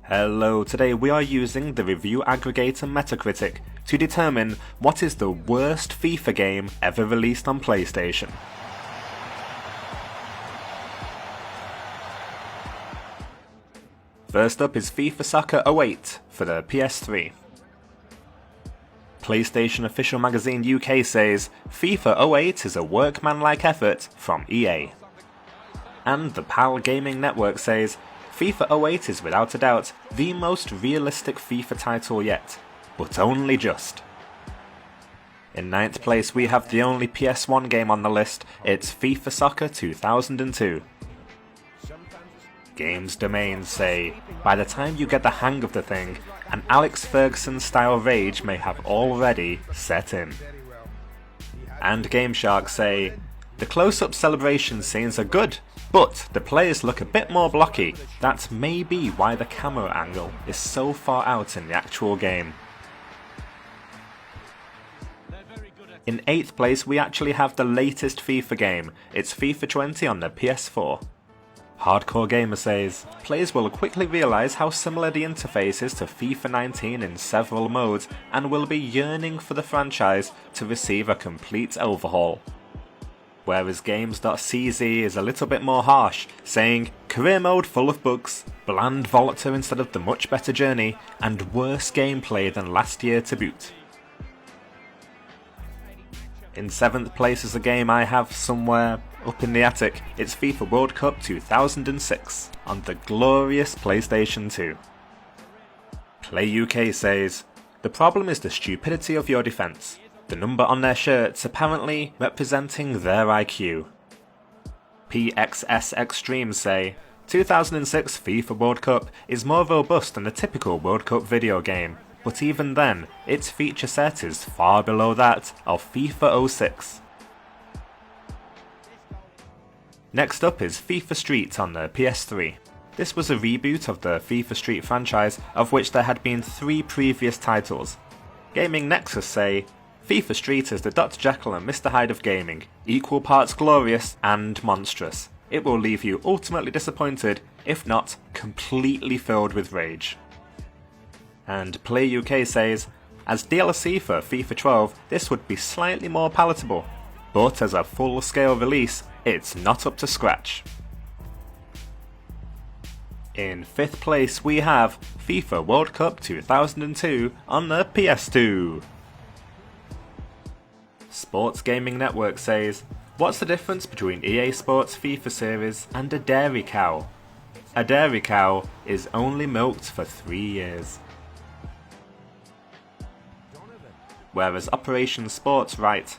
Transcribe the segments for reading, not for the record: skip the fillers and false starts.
Hello, today we are using the review aggregator Metacritic to determine what is the worst FIFA game ever released on PlayStation. First up is FIFA Soccer 08 for the PS3. PlayStation Official Magazine UK says FIFA 08 is a workmanlike effort from EA. And the PAL Gaming Network says FIFA 08 is without a doubt the most realistic FIFA title yet, but only just. In 9th place we have the only PS1 game on the list, it's FIFA Soccer 2002. Games domains say, by the time you get the hang of the thing, an Alex Ferguson style rage may have already set in. And Game Shark say, the close-up celebration scenes are good, but the players look a bit more blocky. That may be why the camera angle is so far out in the actual game. In 8th place we actually have the latest FIFA game, it's FIFA 20 on the PS4. Hardcore Gamer says, players will quickly realise how similar the interface is to FIFA 19 in several modes and will be yearning for the franchise to receive a complete overhaul. Whereas Games.cz is a little bit more harsh, saying career mode full of bugs, bland Volta instead of the much better Journey, and worse gameplay than last year to boot. In 7th place is a game I have somewhere up in the attic, it's FIFA World Cup 2006 on the glorious PlayStation 2. Play UK says, the problem is the stupidity of your defence, the number on their shirts apparently representing their IQ. PXS Extreme say, 2006 FIFA World Cup is more robust than a typical World Cup video game, but even then, its feature set is far below that of FIFA 06. Next up is FIFA Street on the PS3. This was a reboot of the FIFA Street franchise, of which there had been 3 previous titles. Gaming Nexus say, FIFA Street is the Dr. Jekyll and Mr. Hyde of gaming, equal parts glorious and monstrous. It will leave you ultimately disappointed, if not completely filled with rage. And Play UK says, as DLC for FIFA 12 this would be slightly more palatable, but as a full-scale release it's not up to scratch. In 5th place we have FIFA World Cup 2002 on the PS2. Sports Gaming Network says, what's the difference between EA Sports FIFA series and a dairy cow? A dairy cow is only milked for 3 years. Whereas Operation Sports write,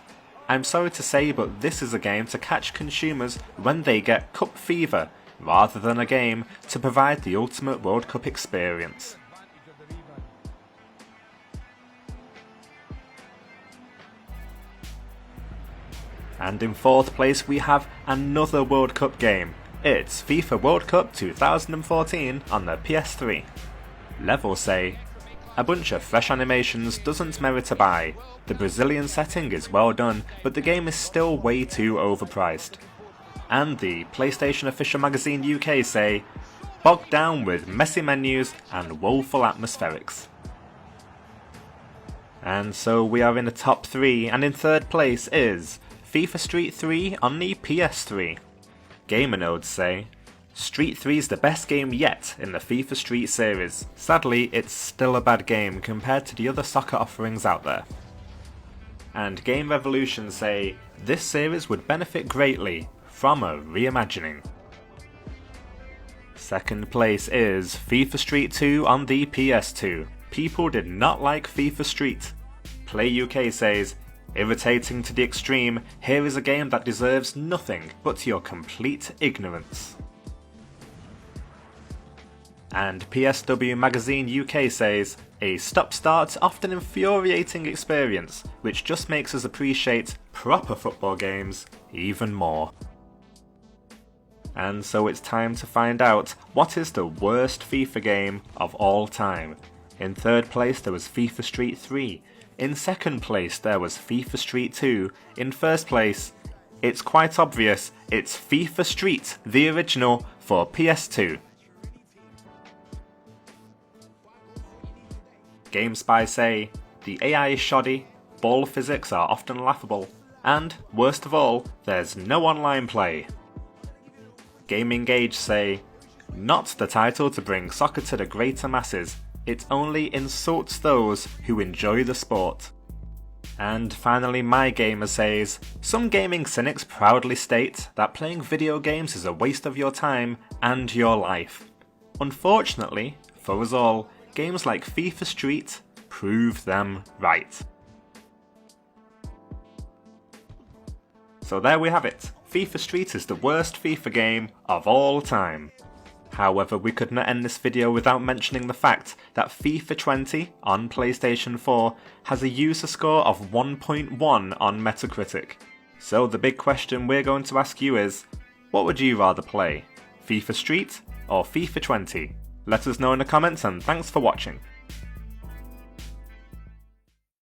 I'm sorry to say but this is a game to catch consumers when they get cup fever, rather than a game to provide the ultimate World Cup experience. And in 4th place we have another World Cup game, it's FIFA World Cup 2014 on the PS3. Levels say, a bunch of fresh animations doesn't merit a buy. The Brazilian setting is well done, but the game is still way too overpriced. And the PlayStation Official Magazine UK say, bogged down with messy menus and woeful atmospherics. And so we are in the top 3, and in 3rd place is FIFA Street 3 on the PS3. Gamer Nodes say, Street 3 is the best game yet in the FIFA Street series. Sadly, it's still a bad game compared to the other soccer offerings out there. And Game Revolution say, this series would benefit greatly from a reimagining. 2nd place is FIFA Street 2 on the PS2. People did not like FIFA Street. Play UK says, irritating to the extreme, here is a game that deserves nothing but your complete ignorance. And PSW Magazine UK says, a stop-start often infuriating experience, which just makes us appreciate proper football games even more. And so it's time to find out what is the worst FIFA game of all time. In 3rd place there was FIFA Street 3, in 2nd place there was FIFA Street 2, in 1st place, it's quite obvious, it's FIFA Street, the original for PS2. GameSpy say, the AI is shoddy, ball physics are often laughable, and, worst of all, there's no online play. Gaming Age say, not the title to bring soccer to the greater masses, it only insults those who enjoy the sport. And finally My Gamer says, some gaming cynics proudly state that playing video games is a waste of your time and your life. Unfortunately, for us all, games like FIFA Street prove them right. So there we have it, FIFA Street is the worst FIFA game of all time. However, we could not end this video without mentioning the fact that FIFA 20 on PlayStation 4 has a user score of 1.1 on Metacritic. So the big question we're going to ask you is, what would you rather play, FIFA Street or FIFA 20? Let us know in the comments and thanks for watching.